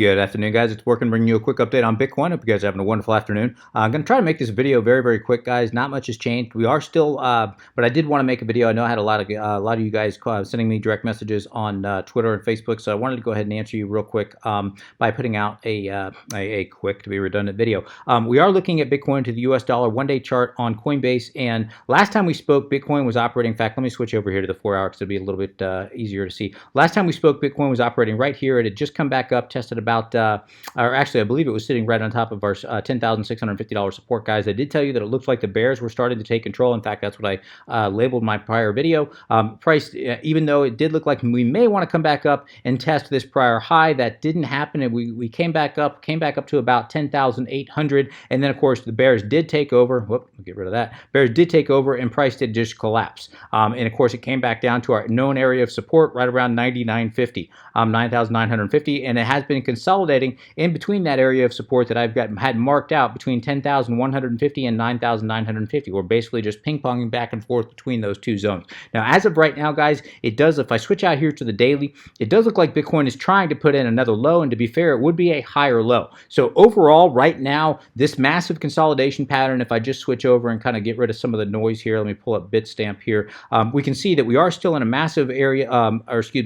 Good afternoon, guys. It's Workin bringing you a quick update on Bitcoin. Hope you guys are having a wonderful afternoon. I'm going to try to make this video very, very quick, guys. Not much has changed. We are still, but I did want to make a video. I know I had a lot of you guys sending me direct messages on Twitter and Facebook, so I wanted to go ahead and answer you real quick by putting out a quick, to be redundant, video. We are looking at Bitcoin to the US dollar one-day chart on Coinbase, and last time we spoke, Bitcoin was operating. In fact, let me switch over here to the 4-hour because it'll be a little bit easier to see. Last time we spoke, Bitcoin was operating right here. It had just come back up, tested about, or actually I believe it was sitting right on top of our $10,650 support, guys. I did tell you that it looks like the bears were starting to take control. In fact, that's what I labeled my prior video. Price, even though it did look like we may want to come back up and test this prior high, that didn't happen, and we came back up to about 10,800, and then of course the bears did take over. Whoop, we'll get rid of that. Bears did take over, and price did just collapse. And of course it came back down to our known area of support right around 9,950, 9,950, and it has been consolidating in between that area of support that I've had marked out between 10,150 and 9,950. We're basically just ping-ponging back and forth between those two zones. Now, as of right now, guys, it does, if I switch out here to the daily, it does look like Bitcoin is trying to put in another low, and to be fair, it would be a higher low. So overall, right now, this massive consolidation pattern, if I just switch over and kind of get rid of some of the noise here, let me pull up Bitstamp here, we can see that we are still in a massive area,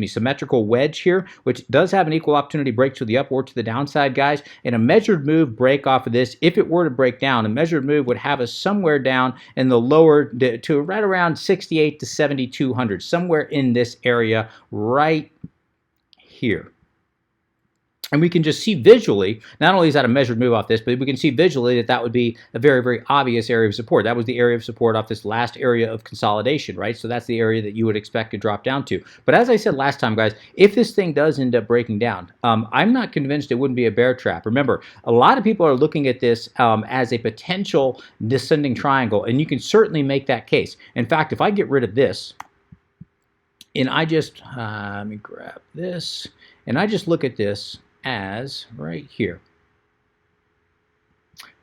symmetrical wedge here, which does have an equal opportunity break to the up or to the downside, guys. And a measured move break off of this, if it were to break down, a measured move would have us somewhere down in the lower to right around 68 to 7,200, somewhere in this area right here. And we can just see visually, not only is that a measured move off this, but we can see visually that that would be a very, very obvious area of support. That was the area of support off this last area of consolidation, right? So that's the area that you would expect to drop down to. But as I said last time, guys, if this thing does end up breaking down, I'm not convinced it wouldn't be a bear trap. Remember, a lot of people are looking at this as a potential descending triangle, and you can certainly make that case. In fact, if I get rid of this, and I just, let me grab this, and I just look at this as right here.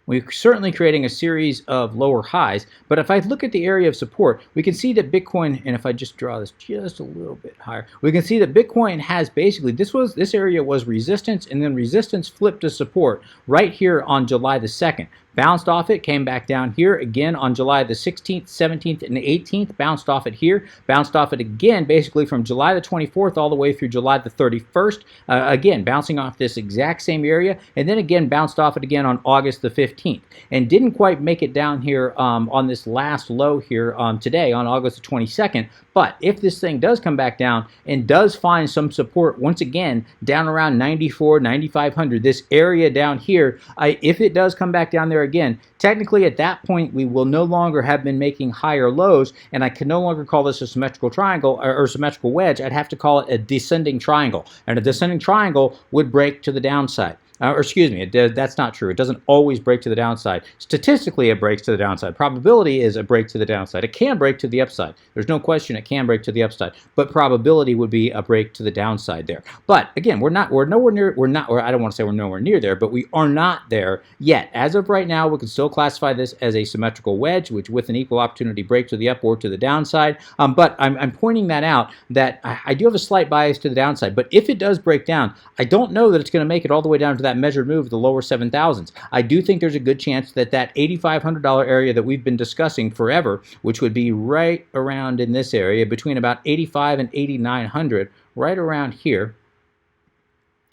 We're certainly creating a series of lower highs, but if I look at the area of support, we can see that Bitcoin, and if I just draw this just a little bit higher, we can see that Bitcoin has basically, this area was resistance, and then resistance flipped to support right here on July the 2nd. Bounced off it, came back down here again on July the 16th, 17th, and 18th, bounced off it here, bounced off it again, basically from July the 24th all the way through July the 31st, again, bouncing off this exact same area, and then again bounced off it again on August the 15th, and didn't quite make it down here on this last low here today on August the 22nd, but if this thing does come back down and does find some support once again down around 94, 9,500, this area down here, if it does come back down there again, technically at that point we will no longer have been making higher lows, and I can no longer call this a symmetrical triangle or symmetrical wedge. I'd have to call it a descending triangle, and a descending triangle would break to the downside. Or excuse me, that's not true. It doesn't always break to the downside. Statistically, it breaks to the downside. Probability is a break to the downside. It can break to the upside. There's no question it can break to the upside, but probability would be a break to the downside there. But again, we're nowhere near, or I don't want to say we're nowhere near there, but we are not there yet. As of right now, we can still classify this as a symmetrical wedge, which with an equal opportunity break to the up or to the downside. But I'm pointing that out that I do have a slight bias to the downside. But if it does break down, I don't know that it's going to make it all the way down to that measured move, the lower 7,000s. I do think there's a good chance that that $8,500 area that we've been discussing forever, which would be right around in this area between about 85 and 8,900, right around here,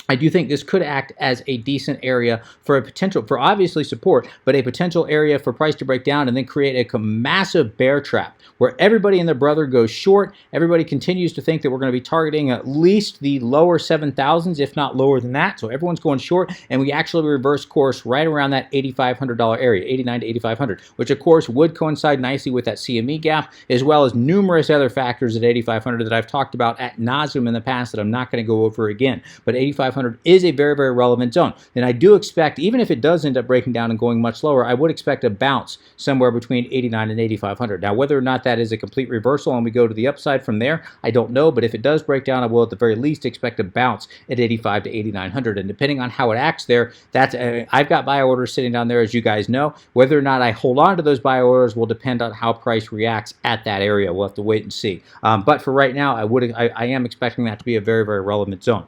I do think this could act as a decent area for a potential, for obviously support, but a potential area for price to break down and then create a massive bear trap where everybody and their brother goes short. Everybody continues to think that we're going to be targeting at least the lower 7,000s, if not lower than that. So everyone's going short, and we actually reverse course right around that $8,500 area, 89 to 8,500, which of course would coincide nicely with that CME gap, as well as numerous other factors at 8,500 that I've talked about ad nauseum in the past that I'm not going to go over again. But 8,500 is a very, very relevant zone. And I do expect, even if it does end up breaking down and going much lower, I would expect a bounce somewhere between 89 and 8,500. Now, whether or not that is a complete reversal and we go to the upside from there, I don't know. But if it does break down, I will at the very least expect a bounce at 85 to 8,900. And depending on how it acts there, that's I've got buy orders sitting down there, as you guys know. Whether or not I hold on to those buy orders will depend on how price reacts at that area. We'll have to wait and see. But for right now, I am expecting that to be a very, very relevant zone.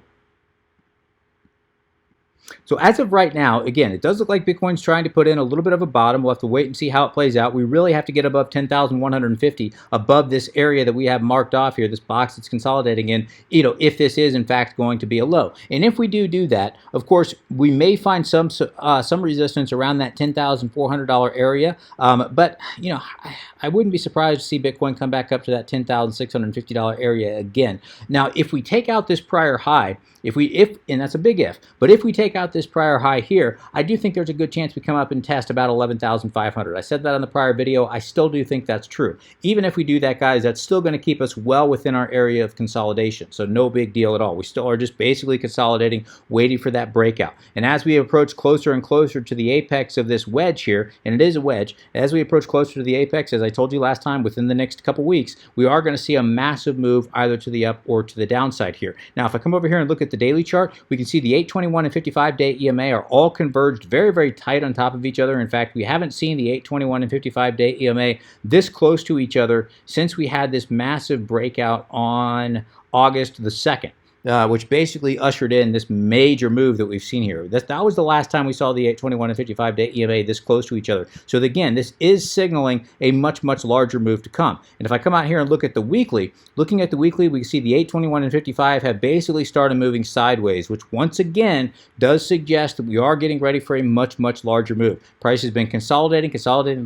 So as of right now, again, it does look like Bitcoin's trying to put in a little bit of a bottom. We'll have to wait and see how it plays out. We really have to get above 10,150, above this area that we have marked off here, this box that's consolidating in, if this is in fact going to be a low. And if we do that, of course, we may find some resistance around that $10,400 area. But I wouldn't be surprised to see Bitcoin come back up to that $10,650 area again. Now, if we take out this prior high, and that's a big if, but if we take out this prior high here, I do think there's a good chance we come up and test about 11,500. I said that on the prior video. I still do think that's true. Even if we do that, guys, that's still going to keep us well within our area of consolidation. So no big deal at all. We still are just basically consolidating, waiting for that breakout. And as we approach closer and closer to the apex of this wedge here, and it is a wedge, as we approach closer to the apex, as I told you last time, within the next couple weeks, we are going to see a massive move either to the up or to the downside here. Now, if I come over here and look at the daily chart, we can see the 8, 21, and 55-day EMA are all converged very, very tight on top of each other. In fact, we haven't seen the 8, 21, and 55-day EMA this close to each other since we had this massive breakout on August the 2nd. Which basically ushered in this major move that we've seen here. That was the last time we saw the 8, 21, and 55-day EMA this close to each other. So again, this is signaling a much, much larger move to come. And if I come out here and look at the weekly, looking at the weekly, we can see the 8, 21, and 55 have basically started moving sideways, which once again does suggest that we are getting ready for a much, much larger move. Price has been consolidating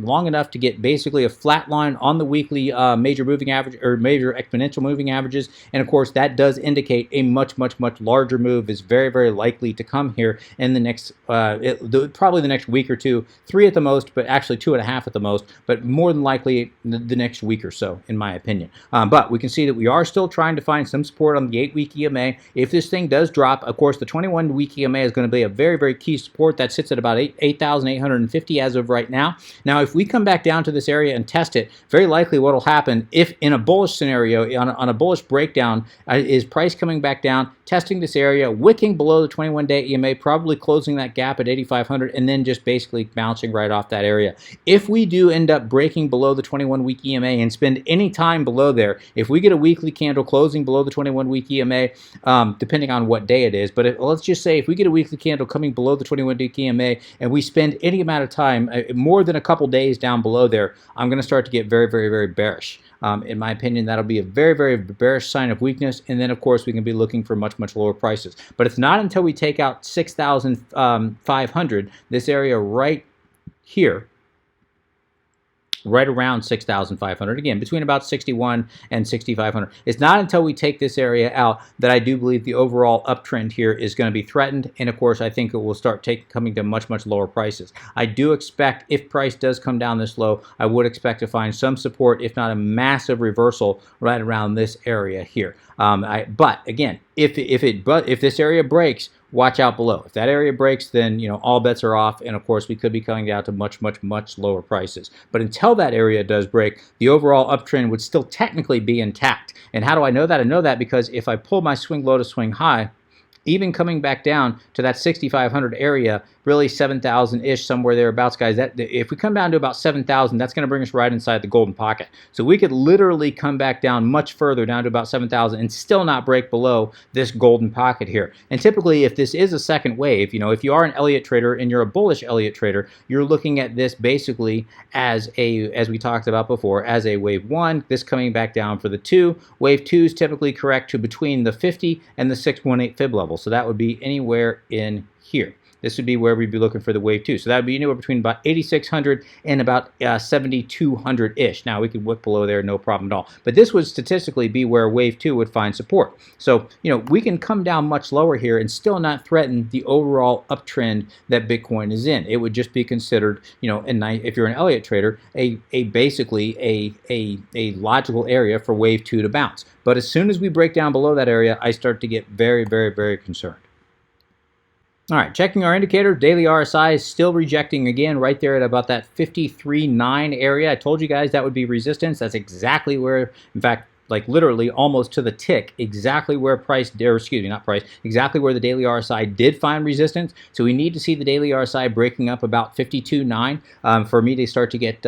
long enough to get basically a flat line on the weekly major moving average or major exponential moving averages. And of course, that does indicate a much, much, much larger move is very, very likely to come here in the next, probably the next week or two, 3 at the most, but actually 2.5 at the most, but more than likely the next week or so, in my opinion. But we can see that we are still trying to find some support on the 8-week EMA. If this thing does drop, of course, the 21-week EMA is going to be a very, very key support. That sits at about 8,850 as of right now. Now, if we come back down to this area and test it, very likely what will happen, if in a bullish scenario, on a bullish breakdown, is price coming back down, testing this area, wicking below the 21-day EMA, probably closing that gap at 8,500, and then just basically bouncing right off that area. If we do end up breaking below the 21-week EMA and spend any time below there, if we get a weekly candle closing below the 21-week EMA, depending on what day it is, but let's just say if we get a weekly candle coming below the 21-week EMA and we spend any amount of time, more than a couple days down below there, I'm going to start to get very, very, very bearish. In my opinion, that'll be a very, very bearish sign of weakness, and then of course we can be looking for much, much lower prices. But it's not until we take out 6,500, this area right here, right around 6,500, again, between about 61 and 6,500. It's not until we take this area out that I do believe the overall uptrend here is going to be threatened, and of course I think it will start coming to much, much lower prices. I do expect, if price does come down this low, I would expect to find some support, if not a massive reversal, right around this area here. But again, if this area breaks, watch out below. If that area breaks, then all bets are off, and of course we could be coming down to much, much, much lower prices. But until that area does break, the overall uptrend would still technically be intact. And how do I know that? I know that because if I pull my swing low to swing high, even coming back down to that 6,500 area, really 7,000-ish, somewhere thereabouts, guys. That if we come down to about 7,000, that's going to bring us right inside the golden pocket. So we could literally come back down much further, down to about 7,000, and still not break below this golden pocket here. And typically, if this is a second wave, if you are an Elliott trader and you're a bullish Elliott trader, you're looking at this basically as we talked about before, as a wave 1, this coming back down for the 2. Wave 2 is typically correct to between the 50 and the 618 fib level. So that would be anywhere in here. This would be where we'd be looking for the wave 2. So that would be anywhere between about 8,600 and about 7,200-ish. Now, we could wick below there, no problem at all. But this would statistically be where wave 2 would find support. So, we can come down much lower here and still not threaten the overall uptrend that Bitcoin is in. It would just be considered, if you're an Elliott trader, basically a logical area for wave 2 to bounce. But as soon as we break down below that area, I start to get very, very, very concerned. All right, checking our indicators, daily RSI is still rejecting again right there at about that 53.9 area. I told you guys that would be resistance. That's exactly where, in fact, like literally almost to the tick, exactly where exactly where the daily RSI did find resistance. So we need to see the daily RSI breaking up about 52.9 for me to start to get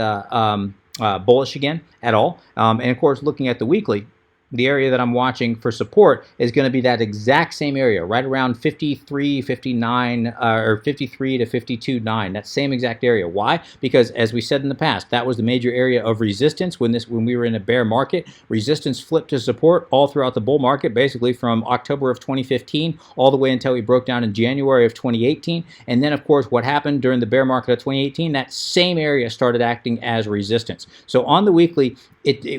bullish again at all. And of course, looking at the weekly, the area that I'm watching for support is going to be that exact same area, right around 53, 59, or 53 to 52.9. That same exact area. Why? Because as we said in the past, that was the major area of resistance when we were in a bear market. Resistance flipped to support all throughout the bull market, basically from October of 2015 all the way until we broke down in January of 2018. And then, of course, what happened during the bear market of 2018? That same area started acting as resistance. So on the weekly,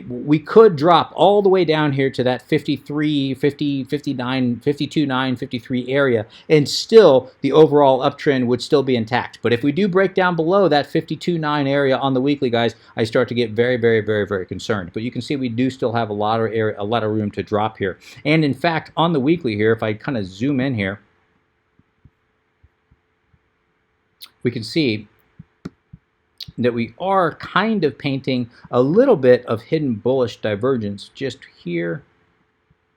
we could drop all the way down here to that 53, 50, 59, 52.9, 53 area, and still the overall uptrend would still be intact. But if we do break down below that 52.9 area on the weekly, guys, I start to get very, very, very, very concerned. But you can see we do still have a lot of area, a lot of room to drop here. And in fact, on the weekly here, if I kind of zoom in here, we can see that we are kind of painting a little bit of hidden bullish divergence just here,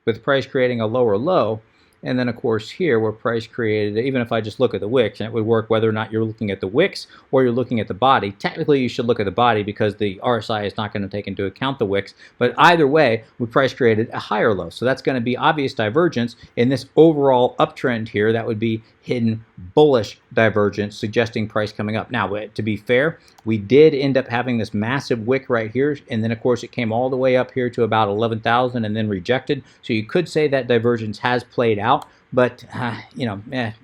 with price creating a lower low. And then, of course, here where price created, even if I just look at the wicks, and it would work whether or not you're looking at the wicks or you're looking at the body. Technically, you should look at the body because the RSI is not going to take into account the wicks. But either way, we price created a higher low. So that's going to be obvious divergence in this overall uptrend here. That would be hidden bullish divergence, suggesting price coming up. Now, to be fair, we did end up having this massive wick right here, and then, of course, it came all the way up here to about 11,000 and then rejected. So you could say that divergence has played out. But you know, yeah,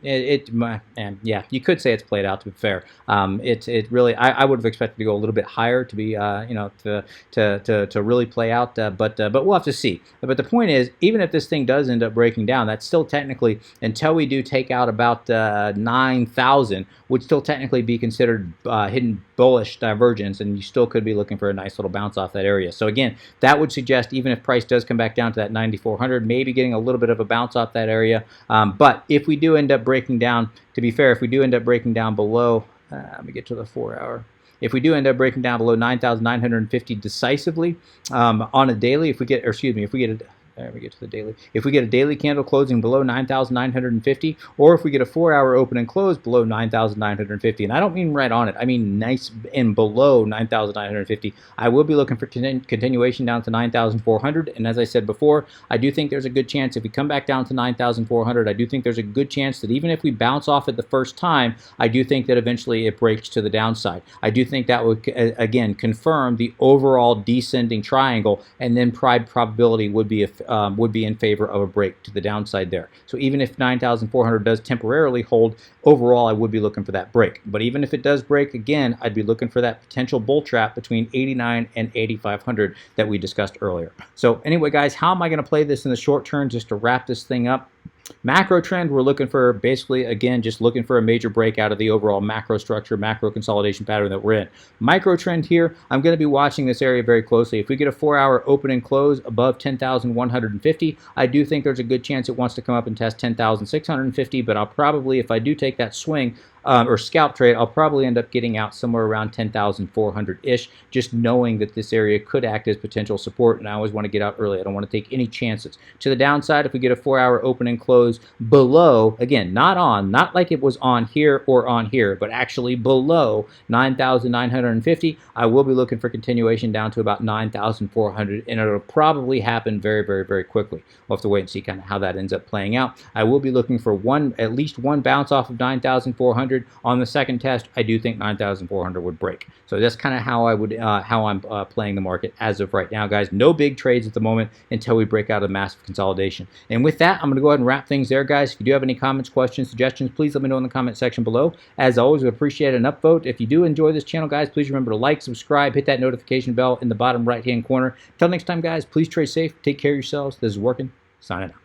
you could say it's played out. To be fair, it really I would have expected to go a little bit higher to be you know, to really play out. But we'll have to see. But the point is, even if this thing does end up breaking down, that's still technically, until we do take out about 9,000, would still technically be considered hidden bullish divergence, and you still could be looking for a nice little bounce off that area. So again, that would suggest even if price does come back down to that 9,400, maybe getting a little bit of a bounce off that area. But if we do end up breaking down, to be fair, if we do end up breaking down below, let me get to the 4-hour. If we do end up breaking down below 9,950 decisively on a daily, if we get, or excuse me, if we get a, there we get to the daily. If we get a daily candle closing below 9,950, or if we get a 4-hour open and close below 9,950, and I don't mean right on it, I mean nice and below 9,950, I will be looking for continuation down to 9,400. And as I said before, I do think there's a good chance if we come back down to 9,400, I do think there's a good chance that even if we bounce off it the first time, I do think that eventually it breaks to the downside. I do think that would, again, confirm the overall descending triangle, and then probability would be in favor of a break to the downside there. So even if 9,400 does temporarily hold, overall I would be looking for that break. But even if it does break again, I'd be looking for that potential bull trap between 89 and 8,500 that we discussed earlier. So anyway, guys, how am I going to play this in the short term just to wrap this thing up? Macro trend, we're looking for basically, again, just looking for a major breakout of the overall macro structure, macro consolidation pattern that we're in. Micro trend here, I'm going to be watching this area very closely. If we get a 4-hour open and close above 10,150, I do think there's a good chance it wants to come up and test 10,650, but I'll probably, if I do take that swing, or scalp trade, I'll probably end up getting out somewhere around 10,400-ish, just knowing that this area could act as potential support, and I always want to get out early. I don't want to take any chances. To the downside, if we get a 4-hour open and close below, again, not like it was on here or on here, but actually below 9,950, I will be looking for continuation down to about 9,400, and it'll probably happen very, very, very quickly. We'll have to wait and see kind of how that ends up playing out. I will be looking for at least one bounce off of 9,400. On the second test, I do think 9,400 would break. So that's kind of how I would, how I'm playing the market as of right now, guys. No big trades at the moment until we break out of massive consolidation. And with that, I'm going to go ahead and wrap things there, guys. If you do have any comments, questions, suggestions, please let me know in the comment section below. As always, we appreciate an upvote. If you do enjoy this channel, guys, please remember to like, subscribe, hit that notification bell in the bottom right-hand corner. Until next time, guys, please trade safe. Take care of yourselves. This is Workin. Signing out.